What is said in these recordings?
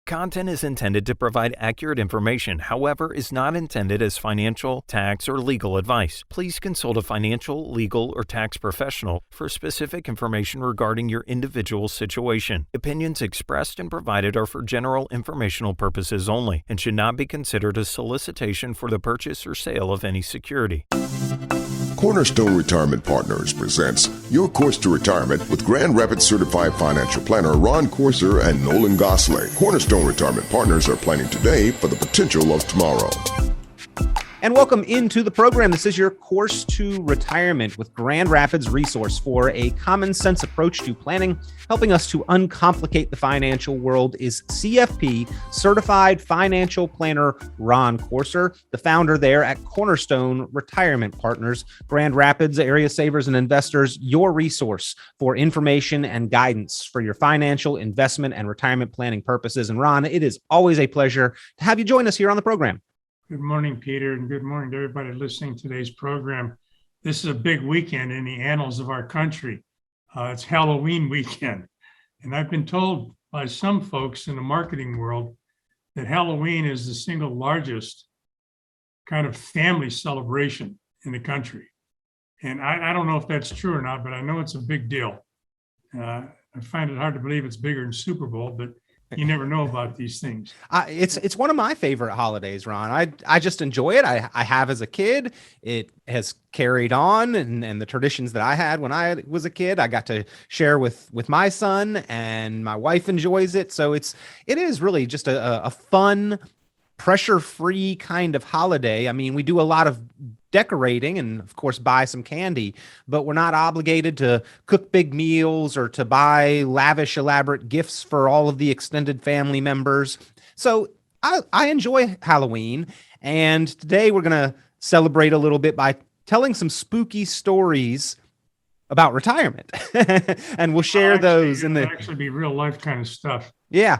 Content is intended to provide accurate information, however, is not intended as financial, tax, or legal advice. Please consult a financial, legal, or tax professional for specific information regarding your individual situation. Opinions expressed and provided are for general informational purposes only and should not be considered a solicitation for the purchase or sale of any security. Cornerstone Retirement Partners presents Your Course to Retirement with Grand Rapids Certified Financial Planner Ron Corser and Nolan Gosley. Cornerstone Retirement Partners are planning today for the potential of tomorrow. And welcome into the program. This is Your Course to Retirement with Grand Rapids Resource for a common sense approach to planning. Helping us to uncomplicate the financial world is CFP Certified Financial Planner Ron Corser, the founder there at Cornerstone Retirement Partners. Grand Rapids area savers and investors, your resource for information and guidance for your financial, investment, and retirement planning purposes. And Ron, it is always a pleasure to have you join us here on the program. Good morning, Peter, and good morning to everybody listening to today's program. This is a big weekend in the annals of our country. It's Halloween weekend. And I've been told by some folks in the marketing world that Halloween is the single largest kind of family celebration in the country. And I don't know if that's true or not, but I know it's a big deal. I find it hard to believe it's bigger than Super Bowl, but you never know about these things. It's one of my favorite holidays, Ron. I just enjoy it. I have as a kid. It has carried on, and the traditions that I had when I was a kid, I got to share with my son, and my wife enjoys it. So it is really just a fun, pressure-free kind of holiday. I mean, we do a lot of decorating and of course buy some candy, but we're not obligated to cook big meals or to buy lavish, elaborate gifts for all of the extended family members. So I enjoy Halloween, and today we're going to celebrate a little bit by telling some spooky stories about retirement. And we'll share those in actually be real life kind of stuff. Yeah.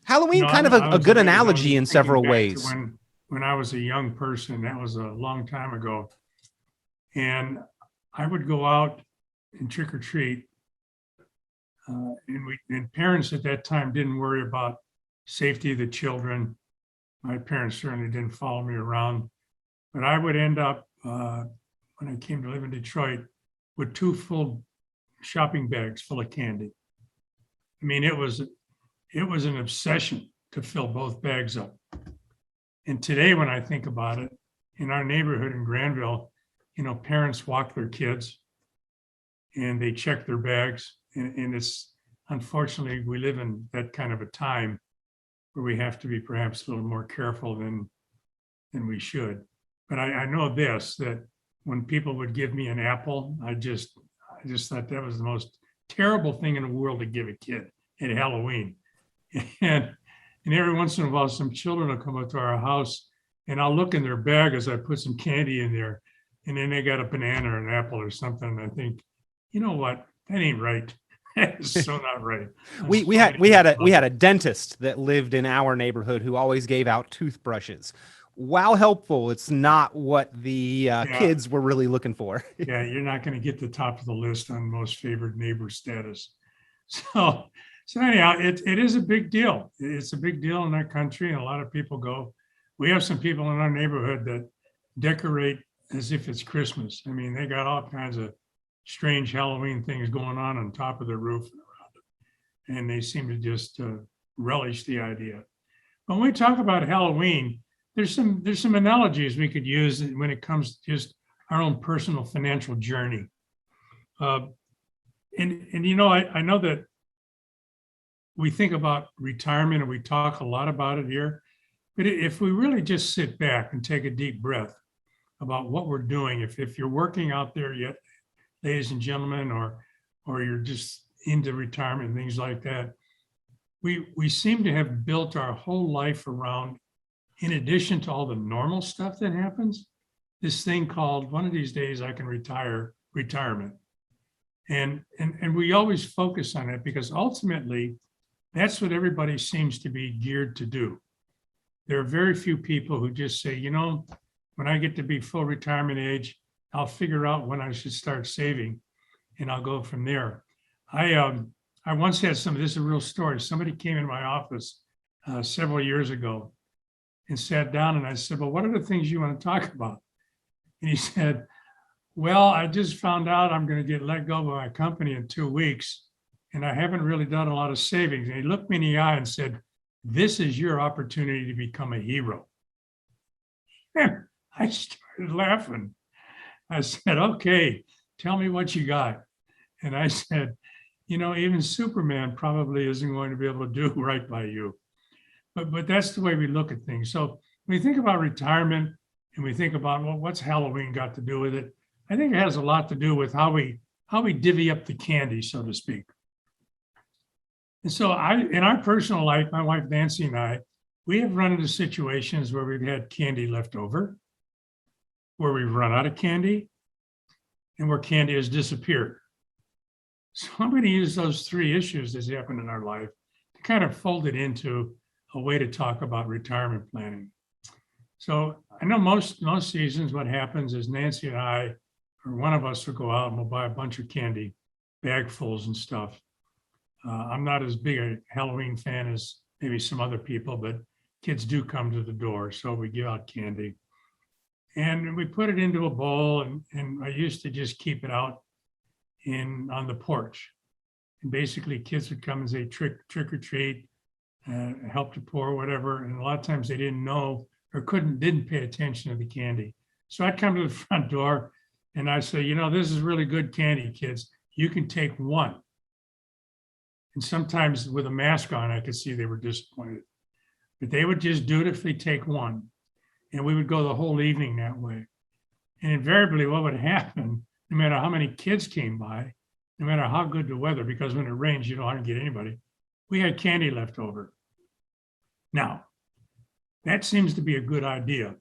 Halloween, kind of a good analogy in several ways. When I was a young person, that was a long time ago, and I would go out and trick or treat, and parents at that time didn't worry about safety of the children. My parents certainly didn't follow me around, but I would end up when I came to live in Detroit with 2 full shopping bags full of candy. I mean, it was an obsession to fill both bags up. And today, when I think about it, in our neighborhood in Granville, parents walk their kids and they check their bags. And it's, unfortunately, we live in that kind of a time where we have to be perhaps a little more careful than we should. But I know this, that when people would give me an apple, I just thought that was the most terrible thing in the world to give a kid at Halloween. And every once in a while, some children will come up to our house, and I'll look in their bag as I put some candy in there, and then they got a banana or an apple or something. And I think, you know what? That ain't right. That is so not right. We had a dentist that lived in our neighborhood who always gave out toothbrushes. While helpful, it's not what the kids were really looking for. Yeah, you're not going to get the top of the list on most favored neighbor status. So anyhow, it is a big deal. It's a big deal in our country, and a lot of people go. We have some people in our neighborhood that decorate as if it's Christmas. I mean, they got all kinds of strange Halloween things going on top of their roof and around it, and they seem to just relish the idea. When we talk about Halloween, there's some analogies we could use when it comes to just our own personal financial journey. I know that we think about retirement and we talk a lot about it here, but if we really just sit back and take a deep breath about what we're doing, if you're working out there yet, ladies and gentlemen, or you're just into retirement and things like that, we seem to have built our whole life around, in addition to all the normal stuff that happens, this thing called, one of these days I can retire, retirement. And we always focus on it because ultimately that's what everybody seems to be geared to do. There are very few people who just say, when I get to be full retirement age, I'll figure out when I should start saving and I'll go from there. I once had this is a real story. Somebody came in my office several years ago and sat down, and I said, well, what are the things you want to talk about? And he said, well, I just found out I'm going to get let go by my company in 2 weeks, and I haven't really done a lot of savings. And he looked me in the eye and said, this is your opportunity to become a hero. And I started laughing. I said, okay, tell me what you got. And I said, you know, even Superman probably isn't going to be able to do right by you. But that's the way we look at things. So when we think about retirement and we think about, well, what's Halloween got to do with it? I think it has a lot to do with how we divvy up the candy, so to speak. And so in our personal life, my wife Nancy and I, we have run into situations where we've had candy left over, where we've run out of candy, and where candy has disappeared. So I'm going to use those three issues that's happened in our life to kind of fold it into a way to talk about retirement planning. So I know most seasons what happens is Nancy and I, or one of us will go out and we'll buy a bunch of candy, bagfuls and stuff. I'm not as big a Halloween fan as maybe some other people, but kids do come to the door. So we give out candy. And we put it into a bowl, and I used to just keep it out on the porch. And basically kids would come and say trick or treat, help to pour, whatever. And a lot of times they didn't know or didn't pay attention to the candy. So I'd come to the front door and I'd say, you know, this is really good candy, kids. You can take one. And sometimes with a mask on, I could see they were disappointed. But they would just do it if they take one. And we would go the whole evening that way. And invariably what would happen, no matter how many kids came by, no matter how good the weather, because when it rains, you don't want to get anybody, we had candy left over. Now, that seems to be a good idea.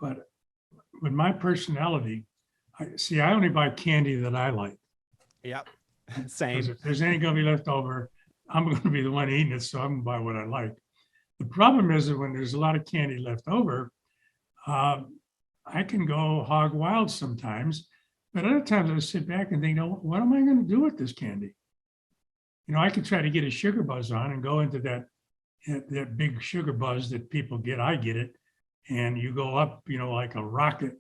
But with my personality, I only buy candy that I like. Yep. Same. Because if there's any going to be left over, I'm going to be the one eating it, so I'm going to buy what I like. The problem is that when there's a lot of candy left over, I can go hog wild sometimes, but other times I sit back and think, what am I going to do with this candy? You know, I could try to get a sugar buzz on and go into that big sugar buzz that people get. I get it. And you go up, you know, like a rocket.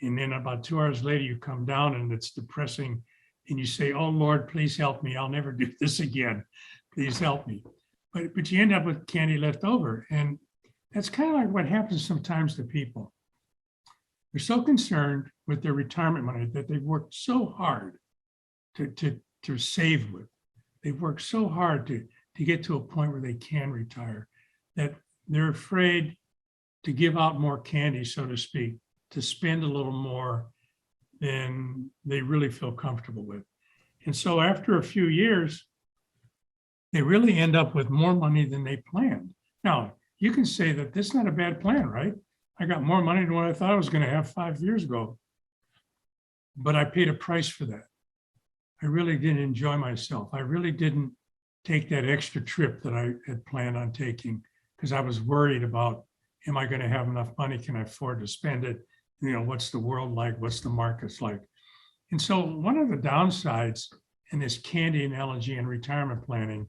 And then about 2 hours later, you come down and it's depressing. And you say, oh, Lord, please help me. I'll never do this again. Please help me. But you end up with candy left over. And that's kind of like what happens sometimes to people. They're so concerned with their retirement money that they've worked so hard to save with. They've worked so hard to get to a point where they can retire that they're afraid to give out more candy, so to speak, to spend a little more than they really feel comfortable with. And so after a few years, they really end up with more money than they planned. Now, you can say that this is not a bad plan, right? I got more money than what I thought I was going to have 5 years ago. But I paid a price for that. I really didn't enjoy myself. I really didn't take that extra trip that I had planned on taking because I was worried about, am I going to have enough money? Can I afford to spend it? You know, what's the world like? What's the markets like? And so one of the downsides in this candy analogy and retirement planning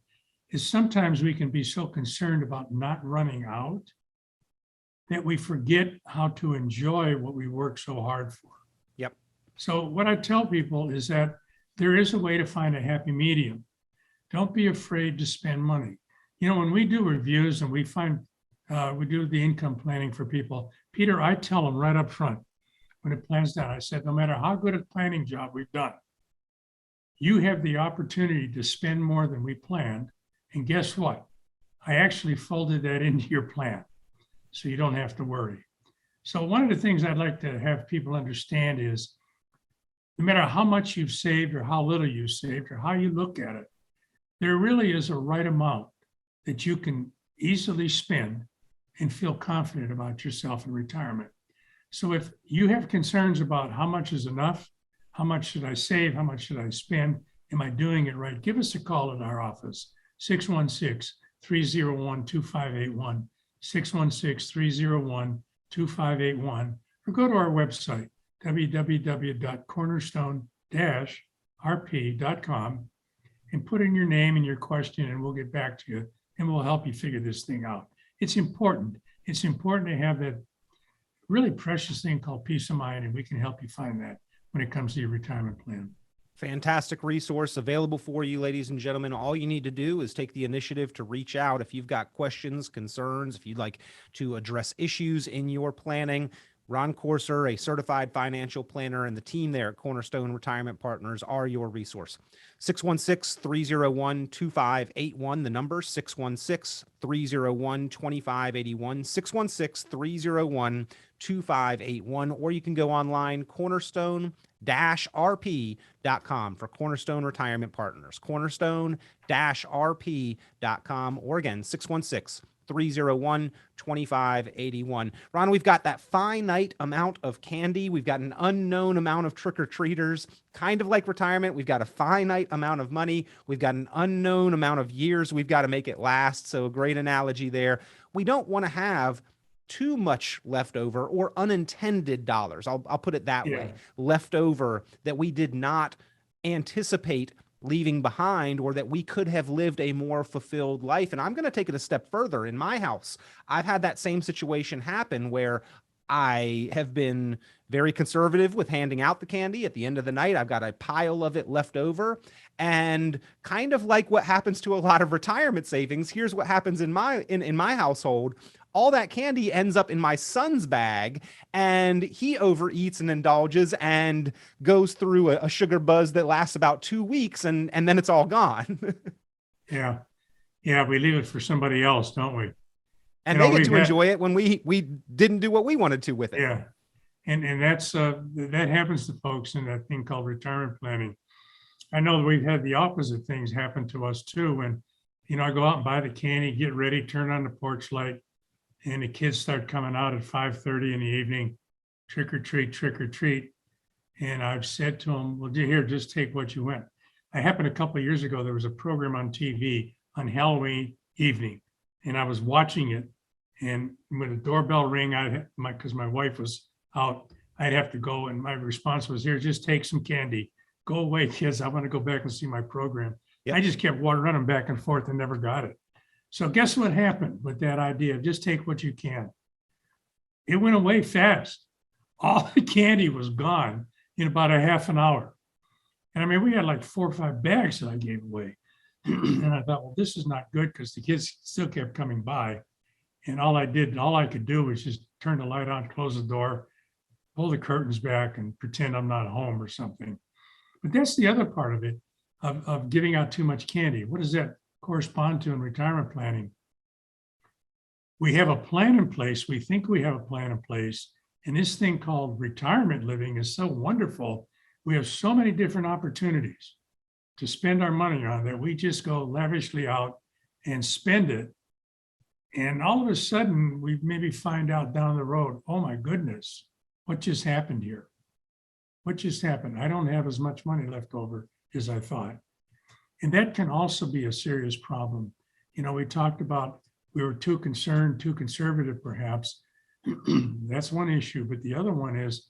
is sometimes we can be so concerned about not running out that we forget how to enjoy what we work so hard for. Yep. So what I tell people is that there is a way to find a happy medium. Don't be afraid to spend money. You know, when we do reviews and we do the income planning for people, Peter, I tell them right up front when it plans down, I said, no matter how good a planning job we've done, you have the opportunity to spend more than we planned. And guess what? I actually folded that into your plan, so you don't have to worry. So one of the things I'd like to have people understand is no matter how much you've saved or how little you've saved or how you look at it, there really is a right amount that you can easily spend and feel confident about yourself in retirement. So if you have concerns about how much is enough, how much should I save, how much should I spend, am I doing it right? Give us a call at our office, 616-301-2581, 616-301-2581, or go to our website, www.cornerstone-rp.com, and put in your name and your question, and we'll get back to you and we'll help you figure this thing out. It's important. It's important to have that really precious thing called peace of mind, and we can help you find that when it comes to your retirement plan. Fantastic resource available for you, ladies and gentlemen. All you need to do is take the initiative to reach out if you've got questions, concerns, if you'd like to address issues in your planning. Ron Corser, a certified financial planner, and the team there at Cornerstone Retirement Partners are your resource. 616-301-2581, the number 616-301-2581, 616-301-2581, or you can go online, cornerstone-rp.com for Cornerstone Retirement Partners, cornerstone-rp.com, or again, 616-301-2581. Ron, we've got that finite amount of candy. We've got an unknown amount of trick-or-treaters, kind of like retirement. We've got a finite amount of money. We've got an unknown amount of years. We've got to make it last. So a great analogy there. We don't want to have too much leftover or unintended dollars. I'll put it that way. Leftover that we did not anticipate leaving behind, or that we could have lived a more fulfilled life. And I'm going to take it a step further. In my house, I've had that same situation happen where I have been very conservative with handing out the candy. At the end of the night, I've got a pile of it left over. And kind of like what happens to a lot of retirement savings, here's what happens in my household. All that candy ends up in my son's bag, and he overeats and indulges and goes through a sugar buzz that lasts about 2 weeks, and then it's all gone. Yeah, we leave it for somebody else, don't we? And they get to enjoy it when we didn't do what we wanted to with it. Yeah, and that's that happens to folks in that thing called retirement planning. I know that we've had the opposite things happen to us too. When I go out and buy the candy, get ready, turn on the porch light, and the kids start coming out at 5:30 in the evening, trick or treat, trick or treat. And I've said to them, well, here, just take what you want. I happened a couple of years ago, there was a program on TV on Halloween evening, and I was watching it. And when the doorbell rang, because my wife was out, I'd have to go. And my response was, here, just take some candy. Go away, kids. I want to go back and see my program. Yep. I just kept running back and forth and never got it. So guess what happened with that idea of just take what you can? It went away fast. All the candy was gone in about a half an hour. And I mean, we had like 4 or 5 bags that I gave away. And I thought, well, this is not good, because the kids still kept coming by. And all I could do was just turn the light on, close the door, pull the curtains back, and pretend I'm not home or something. But that's the other part of it, of giving out too much candy. What does that correspond to in retirement planning? We have a plan in place. We think we have a plan in place. And this thing called retirement living is so wonderful. We have so many different opportunities to spend our money on that we just go lavishly out and spend it. And all of a sudden, we maybe find out down the road, oh my goodness, what just happened here? What just happened? I don't have as much money left over as I thought. And that can also be a serious problem. We talked about we were too concerned, too conservative, perhaps. That's one issue. But the other one is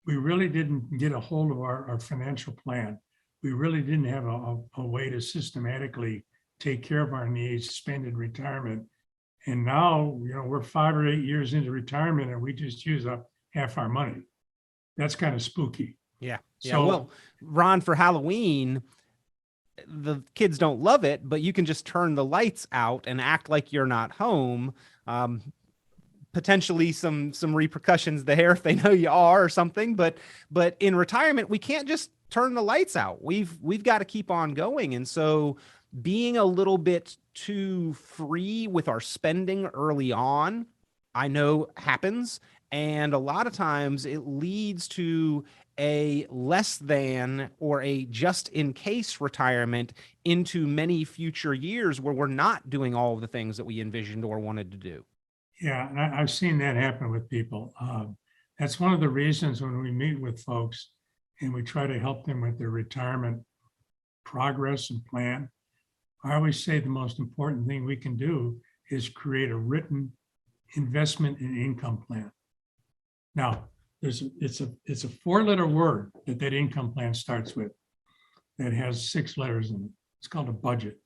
we really didn't get a hold of our financial plan. We really didn't have a way to systematically take care of our needs, spend in retirement. And now, we're 5 or 8 years into retirement, and we just use up half our money. That's kind of spooky. Yeah. So, well, Ron, for Halloween, the kids don't love it, but you can just turn the lights out and act like you're not home. Potentially some repercussions there if they know you are or something. But in retirement, we can't just turn the lights out. We've got to keep on going. And so being a little bit too free with our spending early on, I know happens. And a lot of times it leads to a less than or a just in case retirement into many future years where we're not doing all of the things that we envisioned or wanted to do. Yeah, and I've seen that happen with people. That's one of the reasons when we meet with folks and we try to help them with their retirement progress and plan, I always say the most important thing we can do is create a written investment and income plan. Now, it's a 4-letter word that income plan starts with that has 6 letters in it. It's called a budget.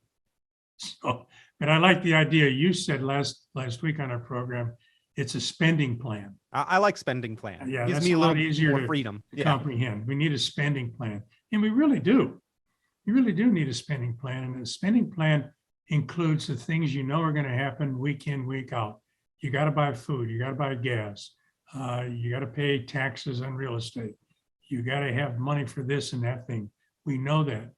So But I like the idea you said last week on our program. It's a spending plan. I like spending plan. Yeah, Gives that's me a a little lot easier more to freedom. Yeah. comprehend. We need a spending plan, and we really do. You really do need a spending plan, and the spending plan includes the things you know are going to happen week in, week out. You got to buy food. You got to buy gas. You got to pay taxes on real estate. You got to have money for this and that thing. We know that.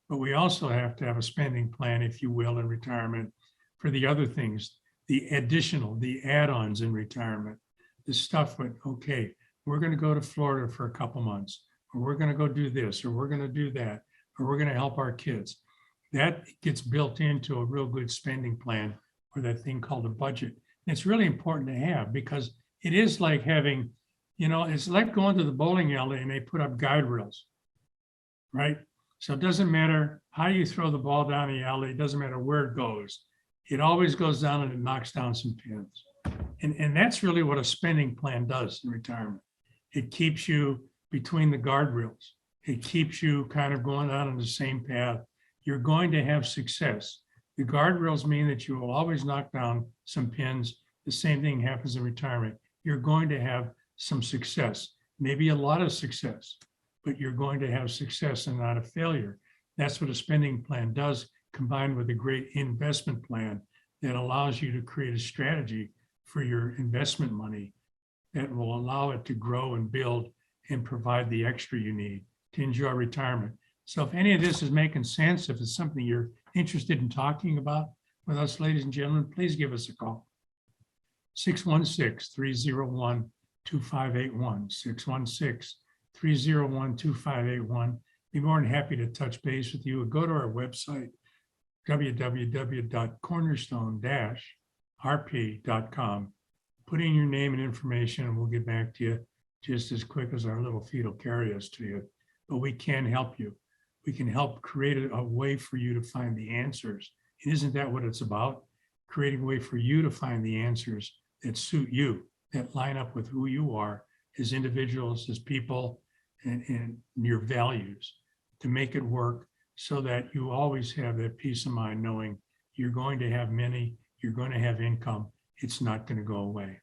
But we also have to have a spending plan, if you will, in retirement for the other things, the additional, the add-ons in retirement, the stuff with, okay, we're going to go to Florida for a couple months, or we're going to go do this, or we're going to do that, or we're going to help our kids. That gets built into a real good spending plan, or that thing called a budget. And it's really important to have, because it is like having, it's like going to the bowling alley and they put up guide rails, right? So it doesn't matter how you throw the ball down the alley. It doesn't matter where it goes. It always goes down and it knocks down some pins. And that's really what a spending plan does in retirement. It keeps you between the guardrails. It keeps you kind of going down on the same path. You're going to have success. The guardrails mean that you will always knock down some pins. The same thing happens in retirement. You're going to have some success, maybe a lot of success, but you're going to have success and not a failure. That's what a spending plan does, combined with a great investment plan that allows you to create a strategy for your investment money that will allow it to grow and build and provide the extra you need to enjoy retirement. So if any of this is making sense, if it's something you're interested in talking about with us, ladies and gentlemen, please give us a call. 616-301-2581, 616-301-2581. Be more than happy to touch base with you. Go to our website, www.cornerstone-rp.com. Put in your name and information, and we'll get back to you just as quick as our little feet will carry us to you. But we can help you. We can help create a way for you to find the answers. And isn't that what it's about? Creating a way for you to find the answers that suit you, that line up with who you are as individuals, as people, and your values, to make it work so that you always have that peace of mind knowing you're going to have money, you're going to have income. It's not going to go away.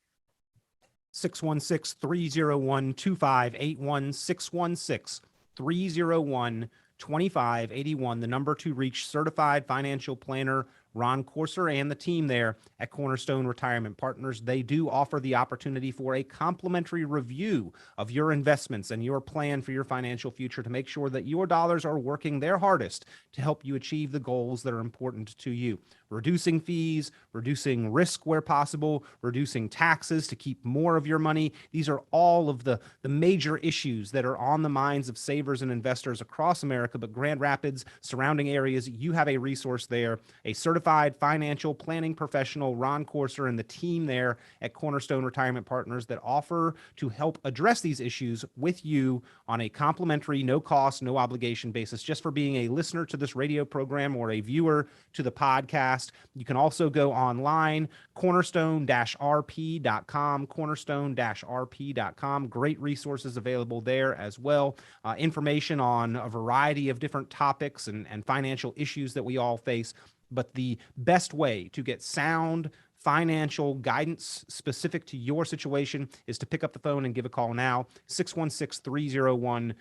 616-301-2581, 616-301-2581, the number to reach certified financial planner Ron Courser and the team there at Cornerstone Retirement Partners. They do offer the opportunity for a complimentary review of your investments and your plan for your financial future to make sure that your dollars are working their hardest to help you achieve the goals that are important to you. Reducing fees, reducing risk where possible, reducing taxes to keep more of your money. These are all of the major issues that are on the minds of savers and investors across America, but Grand Rapids, surrounding areas, you have a resource there, a certified financial planning professional, Ron Courser, and the team there at Cornerstone Retirement Partners that offer to help address these issues with you on a complimentary, no cost, no obligation basis, just for being a listener to this radio program or a viewer to the podcast. You can also go online, cornerstone-rp.com, cornerstone-rp.com. Great resources available there as well. Information on a variety of different topics and financial issues that we all face. But the best way to get sound financial guidance specific to your situation is to pick up the phone and give a call now, 616-301-2581,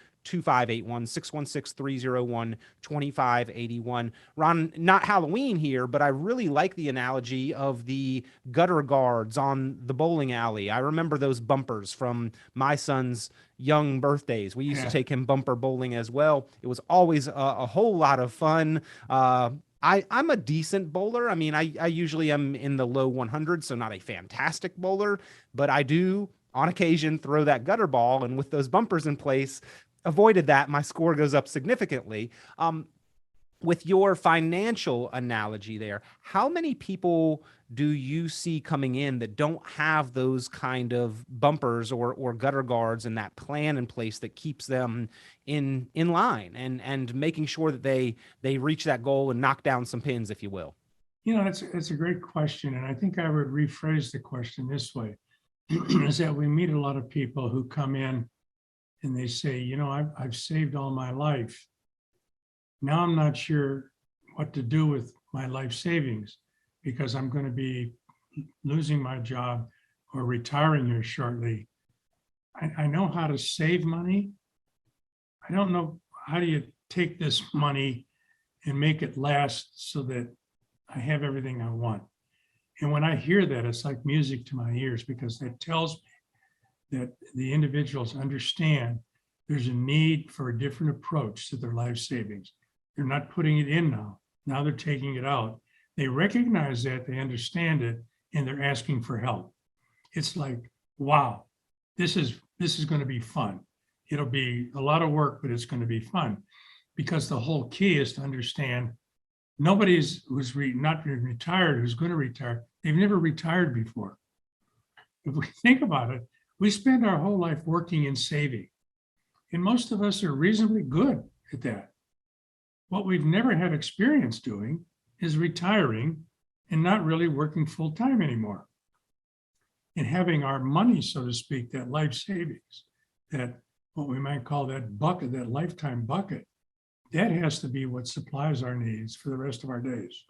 616-301-2581. Ron, not Halloween here, but I really like the analogy of the gutter guards on the bowling alley. I remember those bumpers from my son's young birthdays. We used to take him bumper bowling as well. It was always a whole lot of fun. I'm a decent bowler. I mean, I usually am in the low 100s, so not a fantastic bowler, but I do on occasion throw that gutter ball, and with those bumpers in place, avoided that, my score goes up significantly. With your financial analogy there, how many people do you see coming in that don't have those kind of bumpers or gutter guards and that plan in place that keeps them in line and making sure that they reach that goal and knock down some pins, if you will? It's a great question. And I think I would rephrase the question this way, is that we meet a lot of people who come in and they say, I've saved all my life. Now I'm not sure what to do with my life savings. because I'm going to be losing my job or retiring here shortly. I know how to save money. I don't know, how do you take this money and make it last so that I have everything I want? And when I hear that, it's like music to my ears, because that tells me that the individuals understand there's a need for a different approach to their life savings. They're not putting it in now. Now they're taking it out. They recognize that, they understand it, and they're asking for help. It's like, wow, this is going to be fun. It'll be a lot of work, but it's going to be fun, because the whole key is to understand nobody's who's not retired who's going to retire. They've never retired before. If we think about it, we spend our whole life working and saving, and most of us are reasonably good at that. What we've never had experience doing is retiring and not really working full time anymore, and having our money, so to speak, that life savings, that what we might call that bucket, that lifetime bucket, that has to be what supplies our needs for the rest of our days.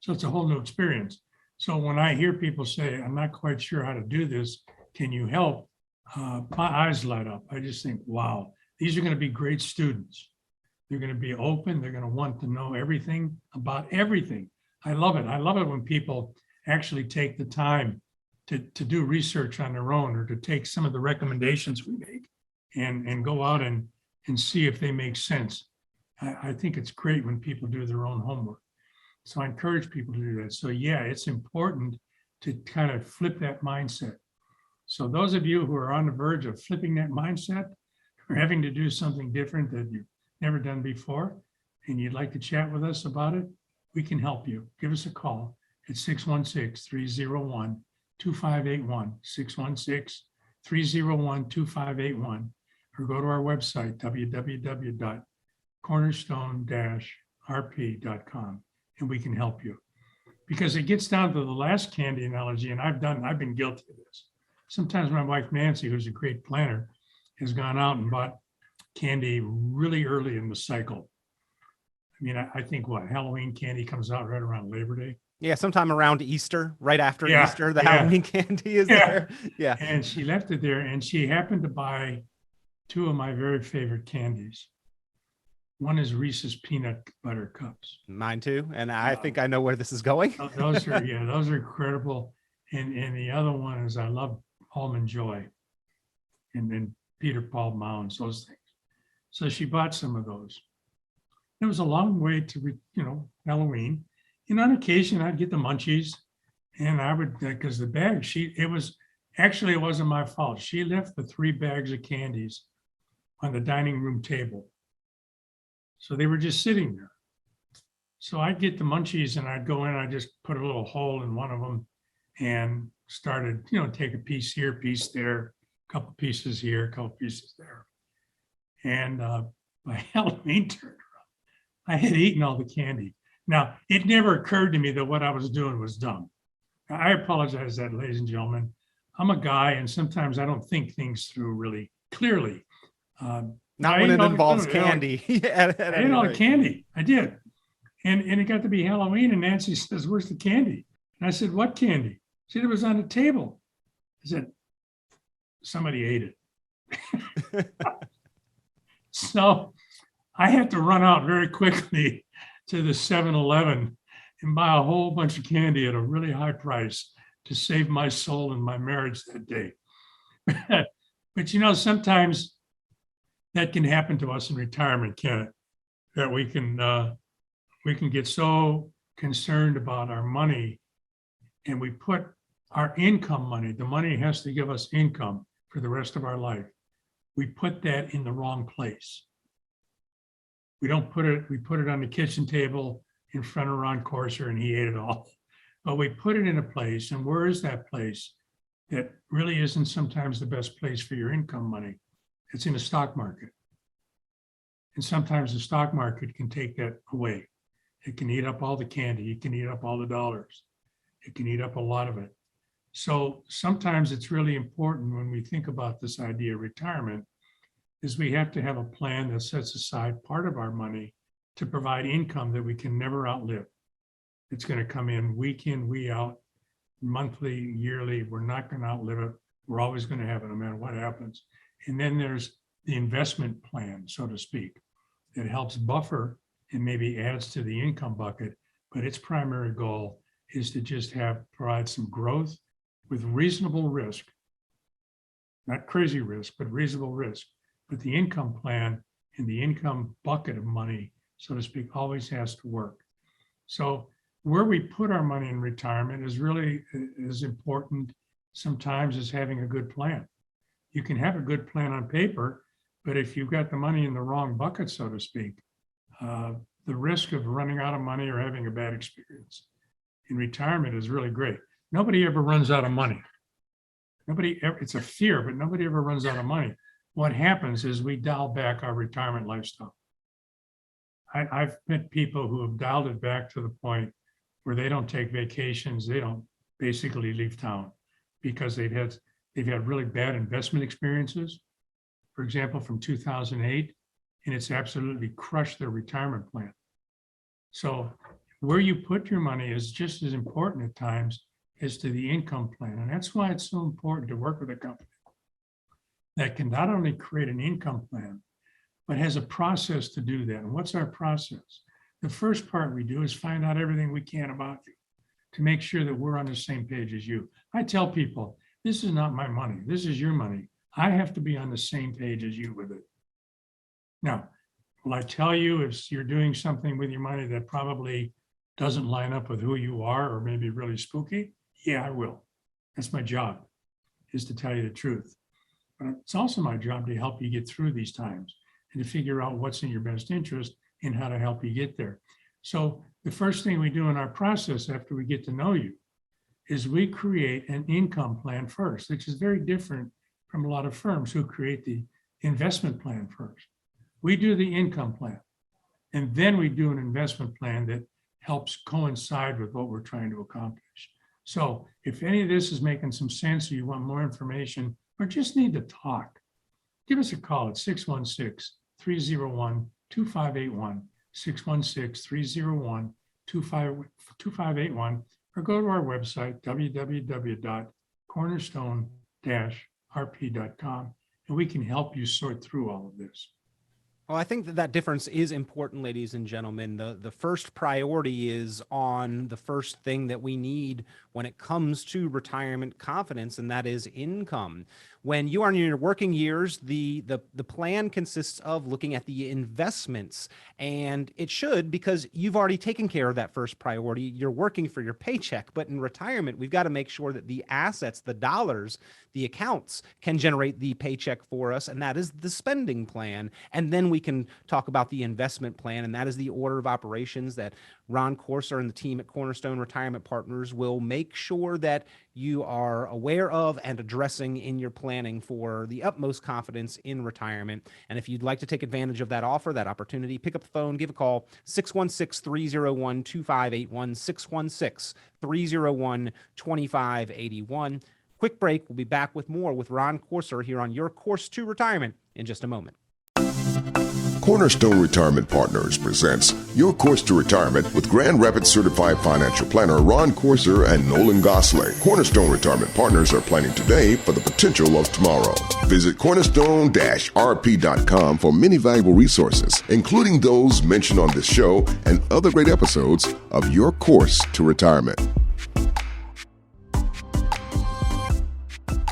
So it's a whole new experience. So when I hear people say, I'm not quite sure how to do this, can you help? My eyes light up. I just think, wow, these are going to be great students. They're going to be open. They're going to want to know everything about everything. I love it. I love it when people actually take the time to do research on their own, or to take some of the recommendations we make and go out and see if they make sense. I think it's great when people do their own homework. So I encourage people to do that. So yeah, it's important to kind of flip that mindset. So those of you who are on the verge of flipping that mindset, or having to do something different that you've never done before, and you'd like to chat with us about it, we can help you. Give us a call at 616-301-2581, 616-301-2581, or go to our website, www.cornerstone-rp.com, and we can help you. Because it gets down to the last candy analogy, and I've been guilty of this. Sometimes my wife Nancy, who's a great planner, has gone out and bought candy really early in the cycle. I mean, I think Halloween candy comes out right around Labor Day. Yeah, sometime around Easter, right after Easter, the Halloween candy is there. Yeah. And she left it there, and she happened to buy two of my very favorite candies. One is Reese's peanut butter cups. Mine too. And I think I know where this is going. Those are incredible. And the other one is, I love Almond Joy and Peter Paul Mounds, those things. So she bought some of those. It was a long way to, Halloween. And on occasion I'd get the munchies, and I would, because the bag, it wasn't my fault. She left the 3 bags of candies on the dining room table. So they were just sitting there. So I'd get the munchies and I'd go in, I'd just put a little hole in one of them and started, take a piece here, piece there, a couple pieces here, a couple pieces there. And by Halloween turned around, I had eaten all the candy. Now, it never occurred to me that what I was doing was dumb. I apologize that, ladies and gentlemen. I'm a guy, and sometimes I don't think things through really clearly. Not when it involves candy. I ate all the candy. I did. And it got to be Halloween, and Nancy says, "Where's the candy?" And I said, "What candy?" She said, "It was on the table." I said, "Somebody ate it." So I had to run out very quickly to the 7-Eleven and buy a whole bunch of candy at a really high price to save my soul and my marriage that day. But sometimes that can happen to us in retirement, can it? That we can get so concerned about our money, and we put our income money, the money has to give us income for the rest of our life. We put that in the wrong place. We put it on the kitchen table in front of Ron Corser, and he ate it all. But we put it in a place, and where is that place that really isn't sometimes the best place for your income money? It's in the stock market. And sometimes the stock market can take that away. It can eat up all the candy. It can eat up all the dollars. It can eat up a lot of it. So sometimes it's really important when we think about this idea of retirement, is we have to have a plan that sets aside part of our money to provide income that we can never outlive. It's going to come in, week out, monthly, yearly. We're not going to outlive it. We're always going to have it no matter what happens. And then there's the investment plan, so to speak, that helps buffer and maybe adds to the income bucket. But its primary goal is to just provide some growth with reasonable risk, not crazy risk, but reasonable risk. But the income plan and the income bucket of money, so to speak, always has to work. So where we put our money in retirement is really as important sometimes as having a good plan. You can have a good plan on paper, but if you've got the money in the wrong bucket, so to speak, the risk of running out of money or having a bad experience in retirement is really great. Nobody ever runs out of money. It's a fear, but nobody ever runs out of money. What happens is we dial back our retirement lifestyle. I've met people who have dialed it back to the point where they don't take vacations, they don't basically leave town because they've had really bad investment experiences, for example, from 2008, and it's absolutely crushed their retirement plan. So where you put your money is just as important at times as to the income plan. And that's why it's so important to work with a company that can not only create an income plan, but has a process to do that. And what's our process? The first part we do is find out everything we can about you to make sure that we're on the same page as you. I tell people, this is not my money. This is your money. I have to be on the same page as you with it. Now, will I tell you if you're doing something with your money that probably doesn't line up with who you are or maybe really spooky? Yeah, I will. That's my job, is to tell you the truth. But it's also my job to help you get through these times and to figure out what's in your best interest and how to help you get there. So the first thing we do in our process after we get to know you is we create an income plan first, which is very different from a lot of firms who create the investment plan first. We do the income plan, and then we do an investment plan that helps coincide with what we're trying to accomplish. So if any of this is making some sense or you want more information or just need to talk, give us a call at 616-301-2581, 616-301-2581, or go to our website, www.cornerstone-rp.com, and we can help you sort through all of this. Well, I think that difference is important, ladies and gentlemen. The first priority is on the first thing that we need when it comes to retirement confidence, and that is income. When you are in your working years, the plan consists of looking at the investments, and it should, because you've already taken care of that first priority. You're working for your paycheck, but in retirement, we've got to make sure that the assets, the dollars, the accounts can generate the paycheck for us, and that is the spending plan. And then we can talk about the investment plan, and that is the order of operations that Ron Corser and the team at Cornerstone Retirement Partners will make sure that you are aware of and addressing in your planning for the utmost confidence in retirement. And if you'd like to take advantage of that offer, that opportunity, pick up the phone, give a call, 616-301-2581, 616-301-2581. Quick break. We'll be back with more with Ron Corser here on Your Course to Retirement in just a moment. Cornerstone Retirement Partners presents Your Course to Retirement with Grand Rapids Certified Financial Planner Ron Corser and Nolan Gosley. Cornerstone Retirement Partners are planning today for the potential of tomorrow. Visit cornerstone-rp.com for many valuable resources, including those mentioned on this show and other great episodes of Your Course to Retirement.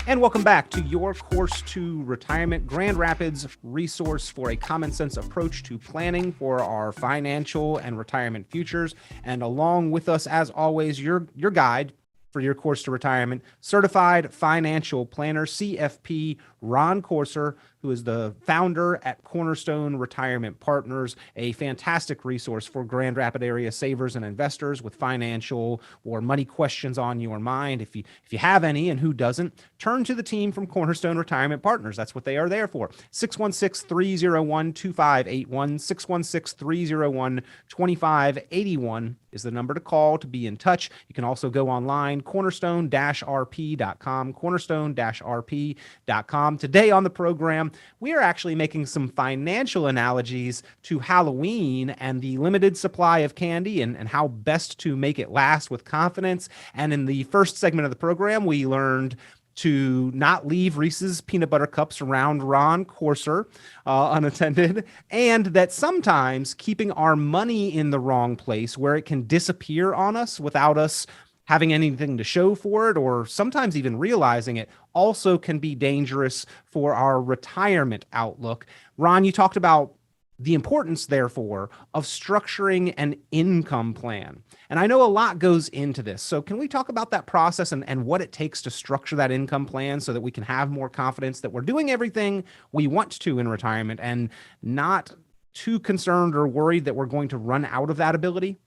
And welcome back to Your Course to Retirement, Grand Rapids resource for a common sense approach to planning for our financial and retirement futures. And along with us, as always, your guide for Your Course to Retirement, certified financial planner, CFP, Ron Corser, who is the founder at Cornerstone Retirement Partners, a fantastic resource for Grand Rapids area savers and investors with financial or money questions on your mind. If you have any, and who doesn't, turn to the team from Cornerstone Retirement Partners. That's what they are there for. 616-301-2581, 616-301-2581 is the number to call to be in touch. You can also go online, cornerstone-rp.com, cornerstone-rp.com. Today on the program, we are actually making some financial analogies to Halloween and the limited supply of candy and how best to make it last with confidence. And in the first segment of the program, we learned to not leave Reese's peanut butter cups around Ron Courser unattended, and that sometimes keeping our money in the wrong place where it can disappear on us without us having anything to show for it, or sometimes even realizing it, also can be dangerous for our retirement outlook. Ron, you talked about the importance, therefore, of structuring an income plan. And I know a lot goes into this. So can we talk about that process and what it takes to structure that income plan so that we can have more confidence that we're doing everything we want to in retirement and not too concerned or worried that we're going to run out of that ability?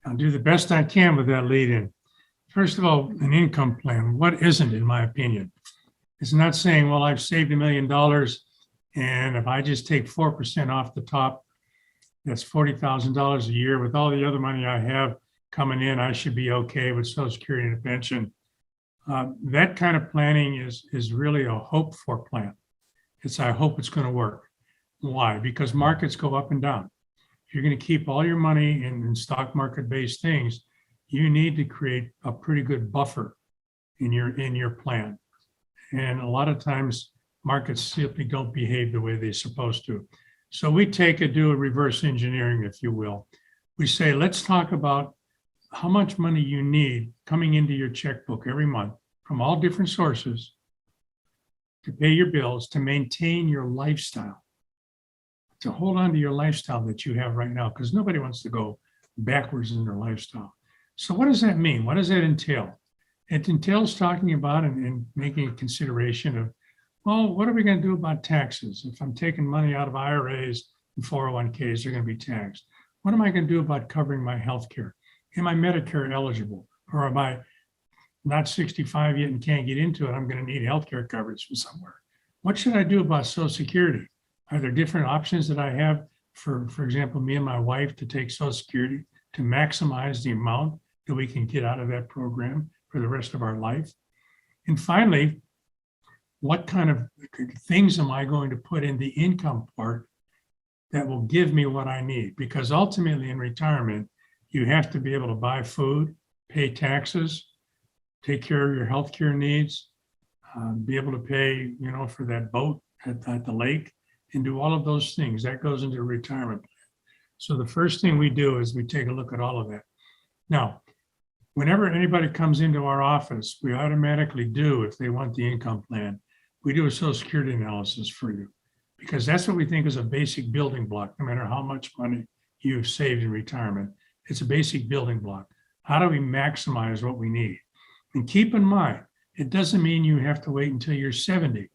I'll do the best I can with that lead in. First of all, an income plan. What isn't, in my opinion? It's not saying, well, I've saved $1 million, and if I just take 4% off the top, that's $40,000 a year. With all the other money I have coming in, I should be okay with Social Security and a pension. That kind of planning is really a hope for plan. I hope it's going to work. Why? Because markets go up and down. If you're going to keep all your money in stock market based things, you need to create a pretty good buffer in your plan. And a lot of times markets simply don't behave the way they're supposed to. So we do a reverse engineering, if you will. We say, let's talk about how much money you need coming into your checkbook every month from all different sources to pay your bills, to maintain your lifestyle, to hold on to your lifestyle that you have right now, because nobody wants to go backwards in their lifestyle. So what does that mean? What does that entail? It entails talking about and making a consideration of, well, what are we going to do about taxes? If I'm taking money out of IRAs and 401ks, they're going to be taxed. What am I going to do about covering my health care? Am I Medicare eligible? Or am I not 65 yet and can't get into it? I'm going to need health care coverage from somewhere. What should I do about Social Security? Are there different options that I have for example, me and my wife to take Social Security to maximize the amount that we can get out of that program for the rest of our life? And finally, what kind of things am I going to put in the income part that will give me what I need? Because ultimately in retirement, you have to be able to buy food, pay taxes, take care of your healthcare needs, be able to pay, for that boat at the lake, and do all of those things. That goes into a retirement plan. So the first thing we do is we take a look at all of that. Now, whenever anybody comes into our office, we automatically do, if they want the income plan, we do a Social Security analysis for you, because that's what we think is a basic building block. No matter how much money you've saved in retirement, it's a basic building block. How do we maximize what we need? And keep in mind, it doesn't mean you have to wait until you're 70.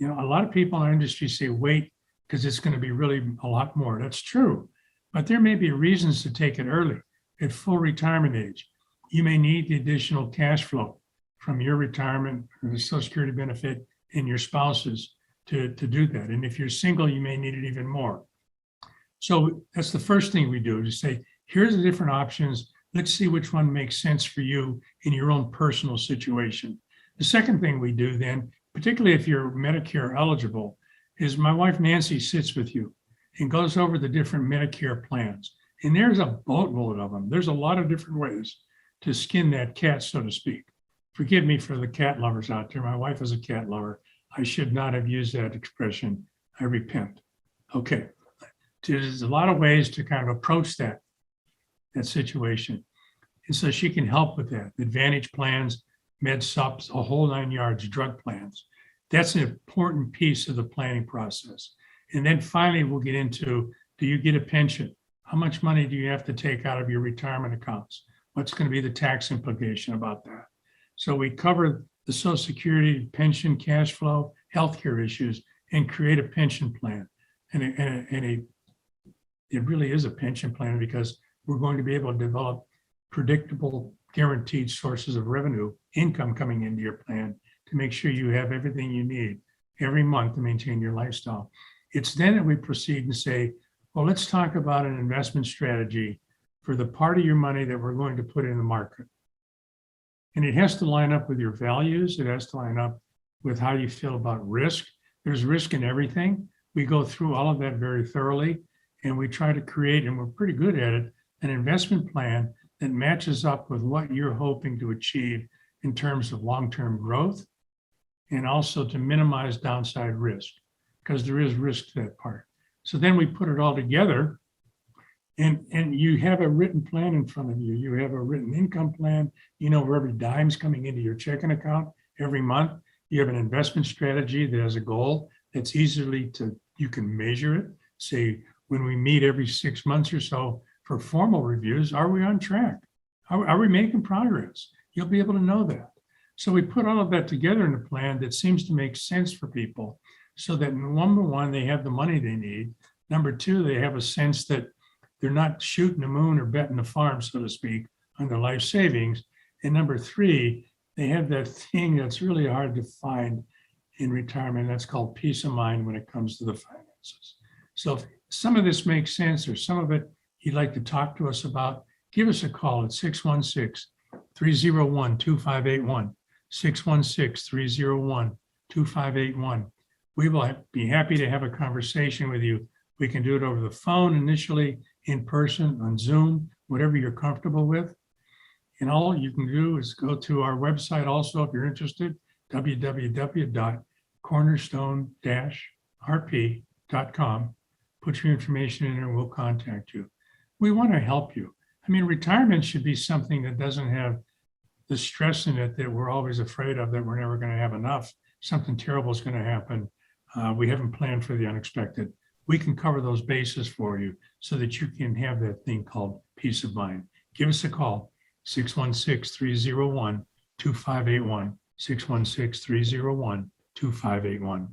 A lot of people in our industry say wait because it's going to be really a lot more. That's true, but there may be reasons to take it early. At full retirement age, you may need the additional cash flow from your retirement or the Social Security benefit and your spouses to do that. And if you're single, you may need it even more. So that's the first thing we do, to say, here's the different options. Let's see which one makes sense for you in your own personal situation. The second thing we do then, particularly if you're Medicare eligible, is my wife Nancy sits with you and goes over the different Medicare plans. And there's a boatload of them. There's a lot of different ways to skin that cat, so to speak. Forgive me for the cat lovers out there. My wife is a cat lover. I should not have used that expression. I repent. Okay. There's a lot of ways to kind of approach that situation. And so she can help with that. Advantage plans, med subs, a whole 9 yards, drug plans. That's an important piece of the planning process. And then finally, we'll get into, do you get a pension? How much money do you have to take out of your retirement accounts? What's going to be the tax implication about that? So we cover the Social Security, pension, cash flow, healthcare issues, and create a pension plan. And it really is a pension plan, because we're going to be able to develop predictable, guaranteed sources of revenue, income coming into your plan to make sure you have everything you need every month to maintain your lifestyle. It's then that we proceed and say, well, let's talk about an investment strategy for the part of your money that we're going to put in the market. And it has to line up with your values. It has to line up with how you feel about risk. There's risk in everything. We go through all of that very thoroughly, and we try to create, and we're pretty good at it, an investment plan that matches up with what you're hoping to achieve in terms of long-term growth, and also to minimize downside risk, because there is risk to that part. So then we put it all together, and you have a written plan in front of you. You have a written income plan. You know where every dime's coming into your checking account every month. You have an investment strategy that has a goal that's you can measure it. Say, when we meet every 6 months or so for formal reviews, are we on track? Are we making progress? You'll be able to know that. So we put all of that together in a plan that seems to make sense for people, so that number one, they have the money they need. Number two, they have a sense that they're not shooting the moon or betting the farm, so to speak, on their life savings. And number three, they have that thing that's really hard to find in retirement. That's called peace of mind when it comes to the finances. So if some of this makes sense, or some of it you'd like to talk to us about, give us a call at 616-301-2581, 616-301-2581. We will be happy to have a conversation with you. We can do it over the phone initially, in person, on Zoom, whatever you're comfortable with. And all you can do is go to our website also, if you're interested, www.cornerstone-rp.com. Put your information in there and we'll contact you. We want to help you. I mean, retirement should be something that doesn't have the stress in it that we're always afraid of, that we're never going to have enough. Something terrible is going to happen. We haven't planned for the unexpected. We can cover those bases for you so that you can have that thing called peace of mind. Give us a call, 616-301-2581, 616-301-2581.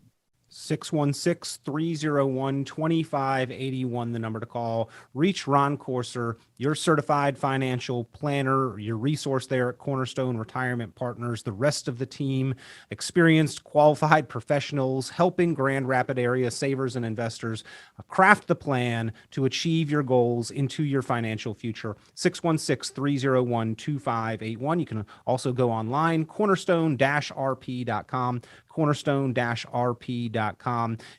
616-301-2581, the number to call. Reach Ron Courser, your certified financial planner, your resource there at Cornerstone Retirement Partners. The rest of the team, experienced, qualified professionals, helping Grand Rapids area savers and investors craft the plan to achieve your goals into your financial future. 616-301-2581. You can also go online, cornerstone-rp.com. cornerstone-rp.com.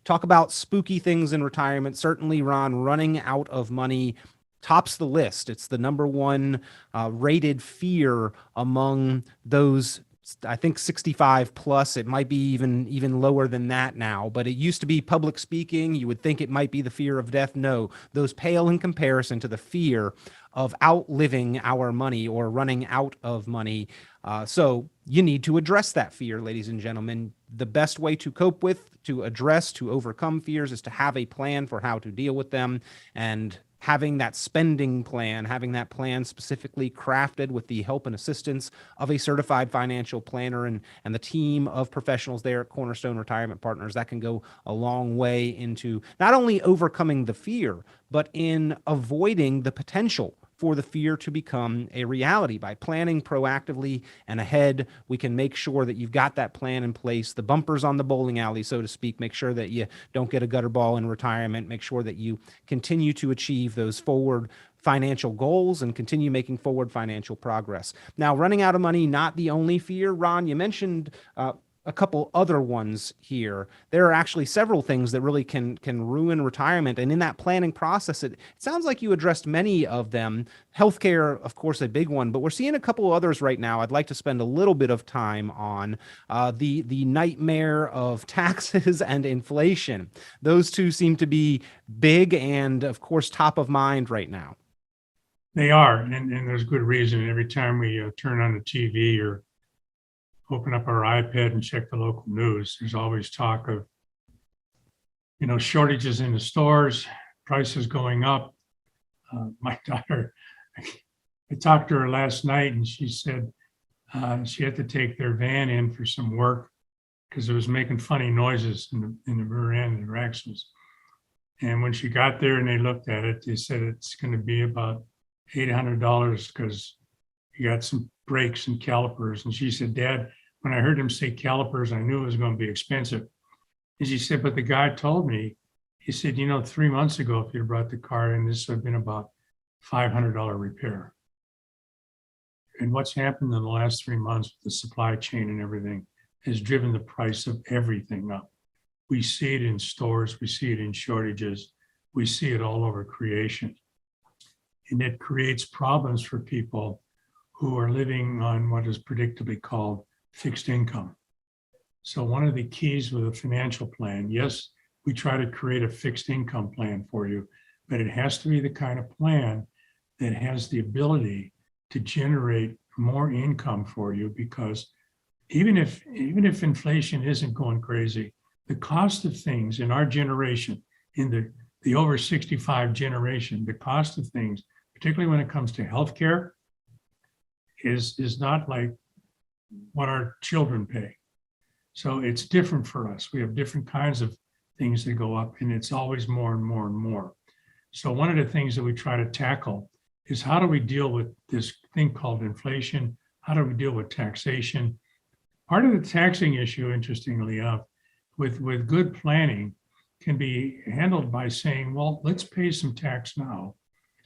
Talk about spooky things in retirement. Certainly, Ron, running out of money tops the list. It's the number one rated fear among those, I think, 65 plus. It might be even lower than that now, but it used to be public speaking. You would think it might be the fear of death. No, those pale in comparison to the fear of outliving our money or running out of money. So you need to address that fear, ladies and gentlemen. The best way to cope with, to address, to overcome fears is to have a plan for how to deal with them, and having that spending plan, having that plan specifically crafted with the help and assistance of a certified financial planner and the team of professionals there at Cornerstone Retirement Partners, that can go a long way into not only overcoming the fear, but in avoiding the potential for the fear to become a reality. By planning proactively and ahead, we can make sure that you've got that plan in place, the bumpers on the bowling alley, so to speak. Make sure that you don't get a gutter ball in retirement. Make sure that you continue to achieve those forward financial goals and continue making forward financial progress. Now, running out of money, not the only fear. Ron, you mentioned a couple other ones here. There are actually several things that really can ruin retirement. And in that planning process, it sounds like you addressed many of them. Healthcare, of course, a big one, but we're seeing a couple others right now I'd like to spend a little bit of time on. The nightmare of taxes and inflation. Those two seem to be big and, of course, top of mind right now. They are, and there's good reason. Every time we turn on the TV or open up our iPad and check the local news, there's always talk of, shortages in the stores, prices going up. My daughter, I talked to her last night, and she said she had to take their van in for some work because it was making funny noises in the rear end of the axles. And when she got there and they looked at it, they said it's going to be about $800 because you got some brakes and calipers. And she said, Dad, when I heard him say calipers, I knew it was going to be expensive. And she said, but the guy told me, he said, 3 months ago, if you brought the car in, this would have been about $500 repair. And what's happened in the last 3 months with the supply chain and everything, has driven the price of everything up. We see it in stores, we see it in shortages, we see it all over creation. And it creates problems for people who are living on what is predictably called fixed income. So one of the keys with a financial plan, yes, we try to create a fixed income plan for you, but it has to be the kind of plan that has the ability to generate more income for you, because even if inflation isn't going crazy, the cost of things in our generation, in the over 65 generation, the cost of things, particularly when it comes to healthcare, is not like what our children pay. So it's different for us. We have different kinds of things that go up, and it's always more and more and more. So one of the things that we try to tackle is, how do we deal with this thing called inflation? How do we deal with taxation? Part of the taxing issue, interestingly enough, with good planning, can be handled by saying, well, let's pay some tax now,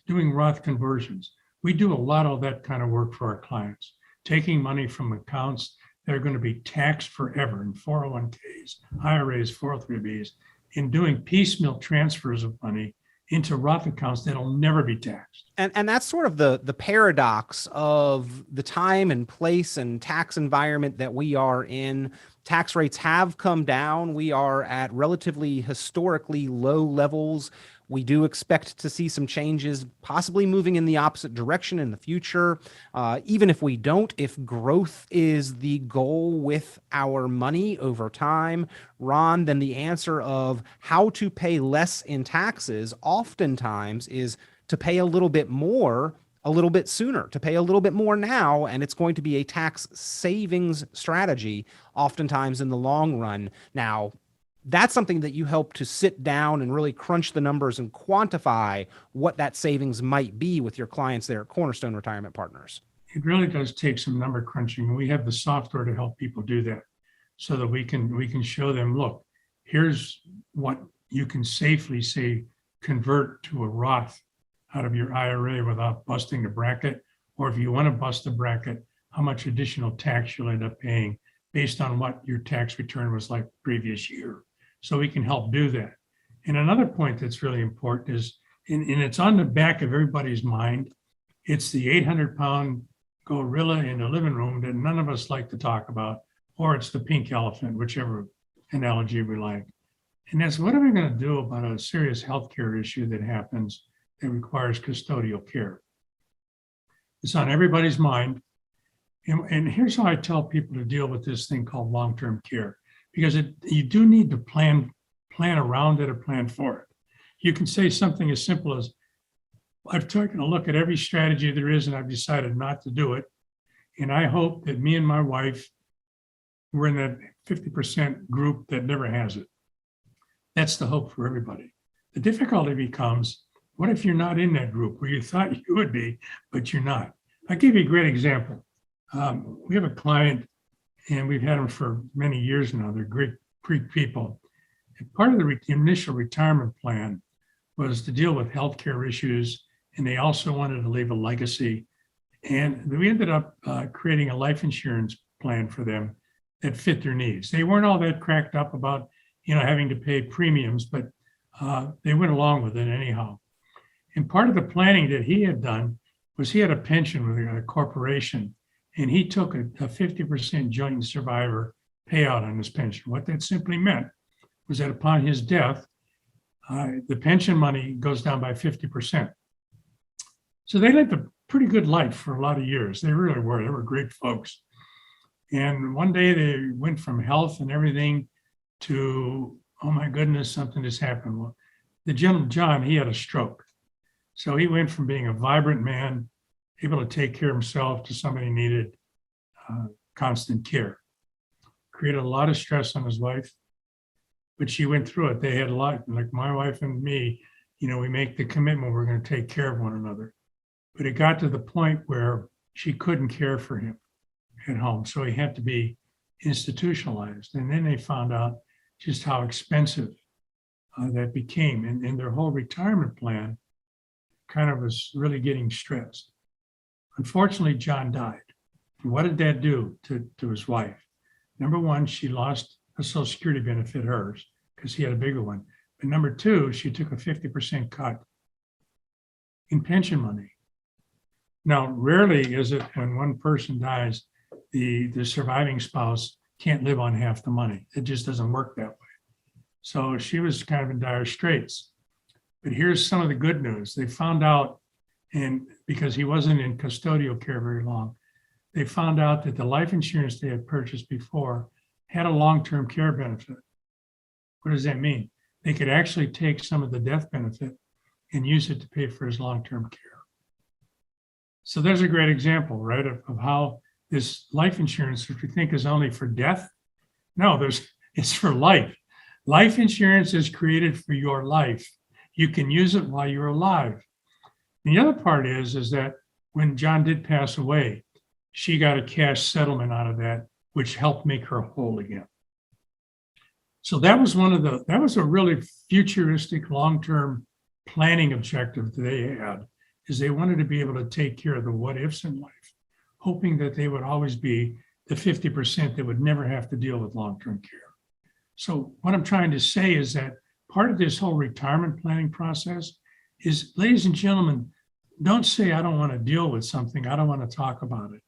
doing Roth conversions. We do a lot of that kind of work for our clients, taking money from accounts that are going to be taxed forever in 401ks, IRAs, 403bs, and doing piecemeal transfers of money into Roth accounts that'll never be taxed. And that's sort of the paradox of the time and place and tax environment that we are in. Tax rates have come down. We are at relatively historically low levels. We do expect to see some changes, possibly moving in the opposite direction in the future. Even if we don't, if growth is the goal with our money over time, Ron, then the answer of how to pay less in taxes oftentimes is to pay a little bit more a little bit sooner, to pay a little bit more now, and it's going to be a tax savings strategy oftentimes in the long run. Now, that's something that you help to sit down and really crunch the numbers and quantify what that savings might be with your clients there at Cornerstone Retirement Partners. It really does take some number crunching, and we have the software to help people do that, so that we can show them, look, here's what you can safely say convert to a Roth out of your IRA without busting the bracket, or if you want to bust the bracket, how much additional tax you'll end up paying based on what your tax return was like the previous year. So we can help do that. And another point that's really important is, and it's on the back of everybody's mind, it's the 800-pound gorilla in the living room that none of us like to talk about, or it's the pink elephant, whichever analogy we like. And that's, what are we going to do about a serious healthcare issue that happens that requires custodial care? It's on everybody's mind. And here's how I tell people to deal with this thing called long-term care, because you do need to plan around it or plan for it. You can say something as simple as, I've taken a look at every strategy there is, and I've decided not to do it. And I hope that me and my wife, we're in that 50% group that never has it. That's the hope for everybody. The difficulty becomes, what if you're not in that group where you thought you would be, but you're not? I'll give you a great example. We have a client, and we've had them for many years now. They're great people. And part of the initial retirement plan was to deal with healthcare issues, and they also wanted to leave a legacy. And we ended up creating a life insurance plan for them that fit their needs. They weren't all that cracked up about, having to pay premiums, but they went along with it anyhow. And part of the planning that he had done was, he had a pension with a corporation, and he took a 50% joint survivor payout on his pension. What that simply meant was that upon his death, the pension money goes down by 50%. So they lived a pretty good life for a lot of years. They really were. They were great folks. And one day they went from health and everything to, oh my goodness, something has happened. Well, the gentleman, John, he had a stroke. So he went from being a vibrant man, able to take care of himself, to somebody who needed constant care. Created a lot of stress on his wife, but she went through it. They had a lot, like my wife and me, we make the commitment, we're going to take care of one another. But it got to the point where she couldn't care for him at home. So he had to be institutionalized. And then they found out just how expensive that became. And their whole retirement plan kind of was really getting stressed. Unfortunately, John died. And what did that do to his wife? Number one, she lost a Social Security benefit, hers, because he had a bigger one. But number two, she took a 50% cut in pension money. Now, rarely is it when one person dies, the surviving spouse can't live on half the money. It just doesn't work that way. So she was kind of in dire straits. But here's some of the good news. They found out, and because he wasn't in custodial care very long, they found out that the life insurance they had purchased before had a long-term care benefit. What does that mean? They could actually take some of the death benefit and use it to pay for his long-term care. So there's a great example, right, of how this life insurance, which we think is only for death, no, it's for life. Life insurance is created for your life. You can use it while you're alive. The other part is that when John did pass away, she got a cash settlement out of that, which helped make her whole again. So that was that was a really futuristic, long-term planning objective that they had, is they wanted to be able to take care of the what ifs in life, hoping that they would always be the 50% that would never have to deal with long-term care. So what I'm trying to say is that part of this whole retirement planning process is, ladies and gentlemen, don't say, I don't want to deal with something, I don't want to talk about it.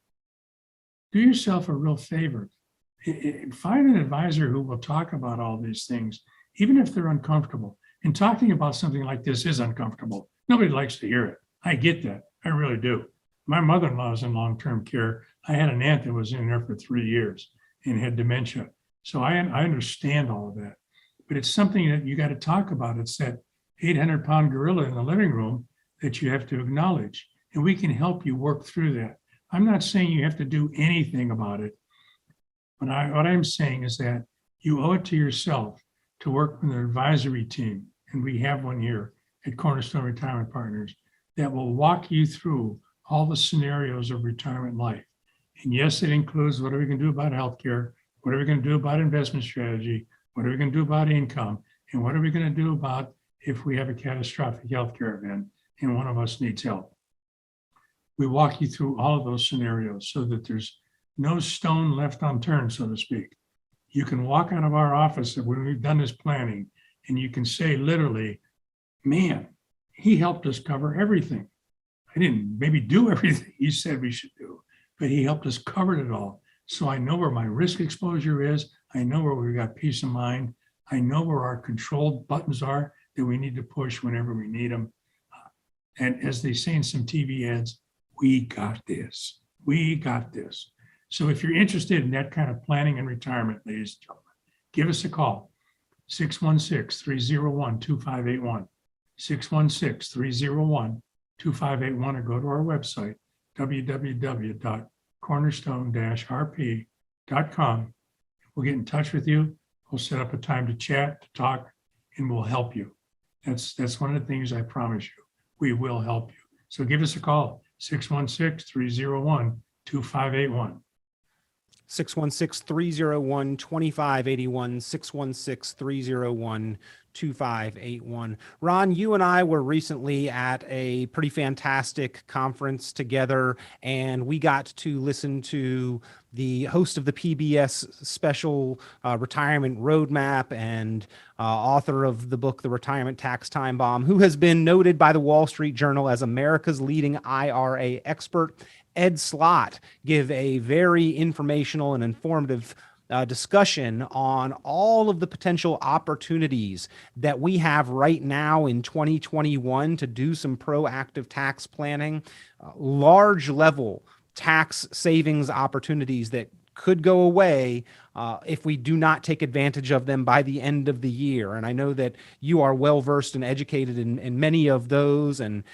Do yourself a real favor. Find an advisor who will talk about all these things, even if they're uncomfortable. And talking about something like this is uncomfortable. Nobody likes to hear it. I get that. I really do. My mother-in-law is in long-term care. I had an aunt that was in there for 3 years and had dementia. So I understand all of that. But it's something that you got to talk about. It's that 800-pound gorilla in the living room that you have to acknowledge. And we can help you work through that. I'm not saying you have to do anything about it. But what I'm saying is that you owe it to yourself to work with an advisory team, and we have one here at Cornerstone Retirement Partners, that will walk you through all the scenarios of retirement life. And yes, it includes what are we going to do about healthcare, what are we going to do about investment strategy, what are we going to do about income, and what are we going to do about if we have a catastrophic healthcare event and one of us needs help. We walk you through all of those scenarios so that there's no stone left unturned, so to speak. You can walk out of our office when we've done this planning, and you can say literally, man, he helped us cover everything. I didn't maybe do everything he said we should do, but he helped us cover it all. So I know where my risk exposure is. I know where we got peace of mind. I know where our control buttons are that we need to push whenever we need them. And as they say in some TV ads, we got this. We got this. So if you're interested in that kind of planning and retirement, ladies and gentlemen, give us a call, 616-301-2581, 616-301-2581, or go to our website, www.cornerstone-rp.com. We'll get in touch with you. We'll set up a time to chat, to talk, and we'll help you. That's one of the things I promise you. We will help you. So give us a call, 616-301-2581. 616-301-2581, 616-301-2581. Ron, you and I were recently at a pretty fantastic conference together, and we got to listen to the host of the PBS special retirement roadmap and author of the book, The Retirement Tax Time Bomb, who has been noted by the Wall Street Journal as America's leading IRA expert, Ed Slott, give a very informational and informative discussion on all of the potential opportunities that we have right now in 2021 to do some proactive tax planning, large level tax savings opportunities that could go away if we do not take advantage of them by the end of the year. And I know that you are well versed and educated in many of those, and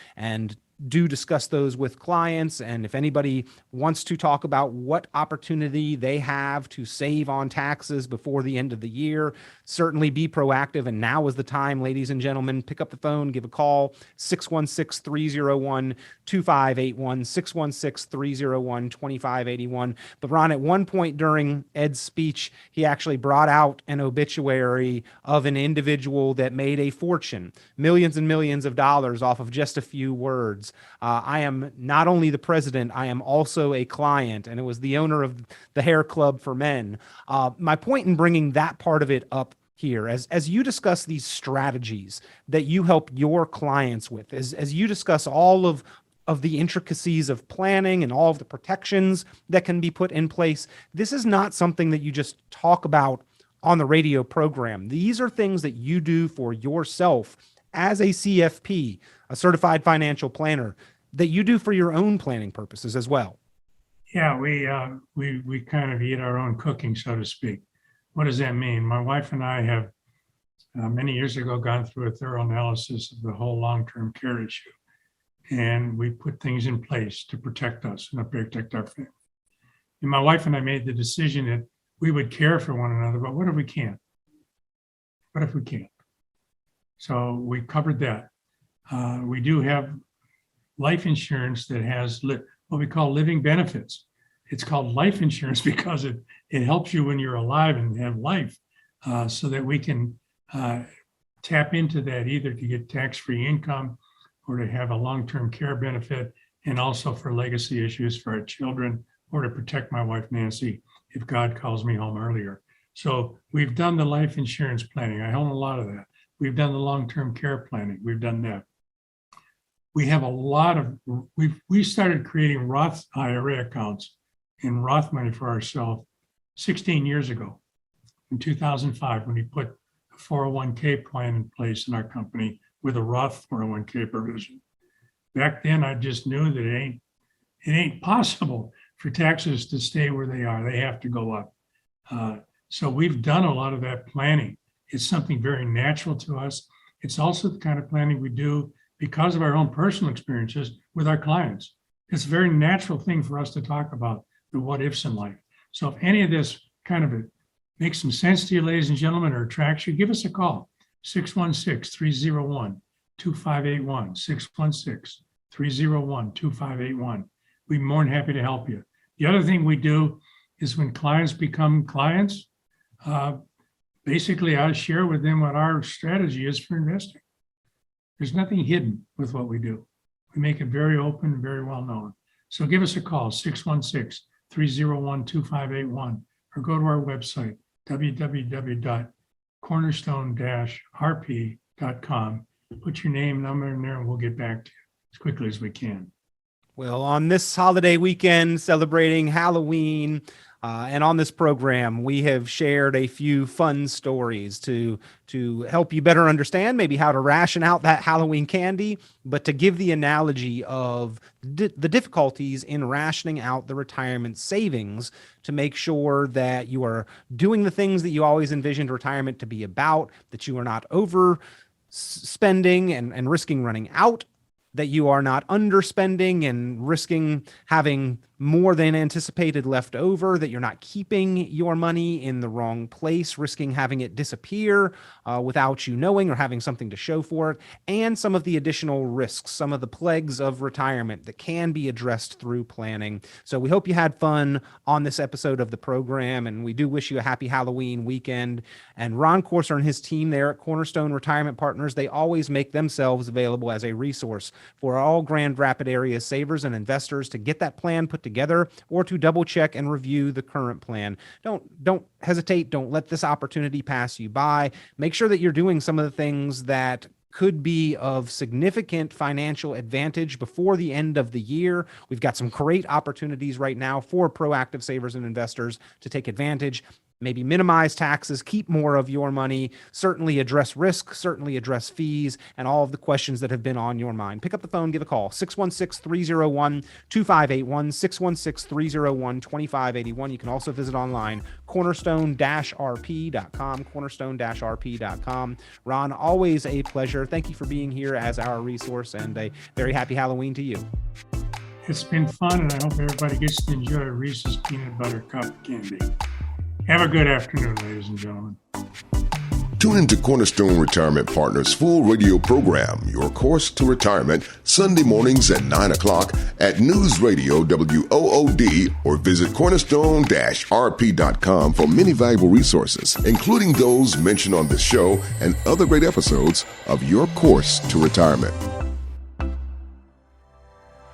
do discuss those with clients. And if anybody wants to talk about what opportunity they have to save on taxes before the end of the year, certainly be proactive. And now is the time, ladies and gentlemen. Pick up the phone, give a call, 616-301-2581, 616-301-2581. But Ron, at one point during Ed's speech, he actually brought out an obituary of an individual that made a fortune, millions and millions of dollars off of just a few words. is, I am not only the president, I am also a client, and it was the owner of the hair club for men. My point in bringing that part of it up here, as you discuss these strategies that you help your clients with, as you discuss all of the intricacies of planning and all of the protections that can be put in place, this is not something that you just talk about on the radio program. These are things that you do for yourself as a CFP, a certified financial planner, that you do for your own planning purposes as well. Yeah, we kind of eat our own cooking, so to speak. What does that mean? My wife and I have many years ago gone through a thorough analysis of the whole long-term care issue. And we put things in place to protect us and to protect our family. And my wife and I made the decision that we would care for one another, but what if we can't? What if we can't? So we covered that. We do have life insurance that has what we call living benefits. It's called life insurance because it helps you when you're alive and have life, so that we can tap into that either to get tax-free income or to have a long-term care benefit, and also for legacy issues for our children, or to protect my wife, Nancy, if God calls me home earlier. So we've done the life insurance planning. I own a lot of that. We've done the long-term care planning. We've done that. We have a lot of, we started creating Roth IRA accounts and Roth money for ourselves 16 years ago, in 2005, when we put a 401k plan in place in our company with a Roth 401k provision. Back then, I just knew that it ain't possible for taxes to stay where they are. They have to go up. So we've done a lot of that planning. It's something very natural to us. It's also the kind of planning we do because of our own personal experiences with our clients. It's a very natural thing for us to talk about the what ifs in life. So if any of this kind of makes some sense to you, ladies and gentlemen, or attracts you, give us a call, 616-301-2581, 616-301-2581. We'd be more than happy to help you. The other thing we do is when clients become clients, basically I share with them what our strategy is for investing. There's nothing hidden with what we do. We make it very open and very well known. So give us a call, 616-301-2581, or go to our website, www.cornerstone-rp.com. Put your name, number in there, and we'll get back to you as quickly as we can. Well, on this holiday weekend celebrating Halloween, and on this program, we have shared a few fun stories to help you better understand maybe how to ration out that Halloween candy, but to give the analogy of the difficulties in rationing out the retirement savings to make sure that you are doing the things that you always envisioned retirement to be about, that you are not overspending and risking running out, that you are not underspending and risking having more than anticipated left over, that you're not keeping your money in the wrong place, risking having it disappear without you knowing or having something to show for it, and some of the additional risks, some of the plagues of retirement that can be addressed through planning. So we hope you had fun on this episode of the program, and we do wish you a happy Halloween weekend. And Ron Corser and his team there at Cornerstone Retirement Partners, they always make themselves available as a resource for all Grand Rapids area savers and investors to get that plan put together or to double check and review the current plan. Don't hesitate. Don't let this opportunity pass you by. Make sure that you're doing some of the things that could be of significant financial advantage before the end of the year. We've got some great opportunities right now for proactive savers and investors to take advantage. Maybe minimize taxes, keep more of your money, certainly address risk, certainly address fees, and all of the questions that have been on your mind. Pick up the phone, give a call, 616-301-2581, 616-301-2581. You can also visit online, cornerstone-rp.com, cornerstone-rp.com. Ron, always a pleasure. Thank you for being here as our resource, and a very happy Halloween to you. It's been fun, and I hope everybody gets to enjoy Reese's peanut butter cup candy. Have a good afternoon, ladies and gentlemen. Tune into Cornerstone Retirement Partners' full radio program, Your Course to Retirement, Sunday mornings at 9 o'clock at News Radio WOOD, or visit cornerstone-rp.com for many valuable resources, including those mentioned on this show and other great episodes of Your Course to Retirement.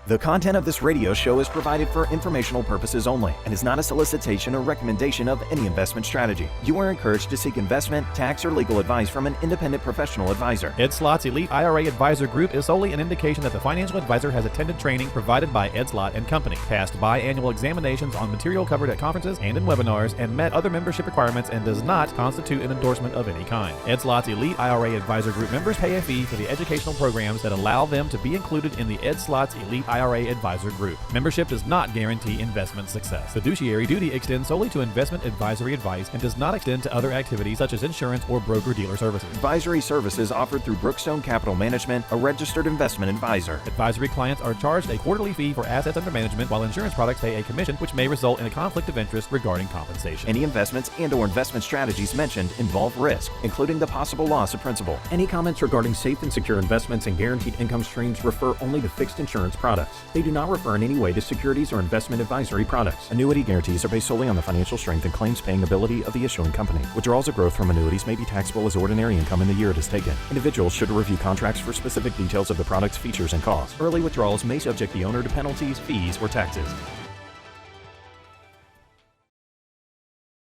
The content of this radio show is provided for informational purposes only and is not a solicitation or recommendation of any investment strategy. You are encouraged to seek investment, tax, or legal advice from an independent professional advisor. Ed Slott's Elite IRA Advisor Group is solely an indication that the financial advisor has attended training provided by Ed Slott and Company, passed biannual examinations on material covered at conferences and in webinars, and met other membership requirements and does not constitute an endorsement of any kind. Ed Slott's Elite IRA Advisor Group members pay a fee for the educational programs that allow them to be included in the Ed Slott's Elite IRA Advisor Group. Membership does not guarantee investment success. Fiduciary duty extends solely to investment advisory advice and does not extend to other activities such as insurance or broker-dealer services. Advisory services offered through Brookstone Capital Management, a registered investment advisor. Advisory clients are charged a quarterly fee for assets under management, while insurance products pay a commission, which may result in a conflict of interest regarding compensation. Any investments and/or investment strategies mentioned involve risk, including the possible loss of principal. Any comments regarding safe and secure investments and guaranteed income streams refer only to fixed insurance products. They do not refer in any way to securities or investment advisory products. Annuity guarantees are based solely on the financial strength and claims paying ability of the issuing company. Withdrawals of growth from annuities may be taxable as ordinary income in the year it is taken. Individuals should review contracts for specific details of the product's features and costs. Early withdrawals may subject the owner to penalties, fees, or taxes.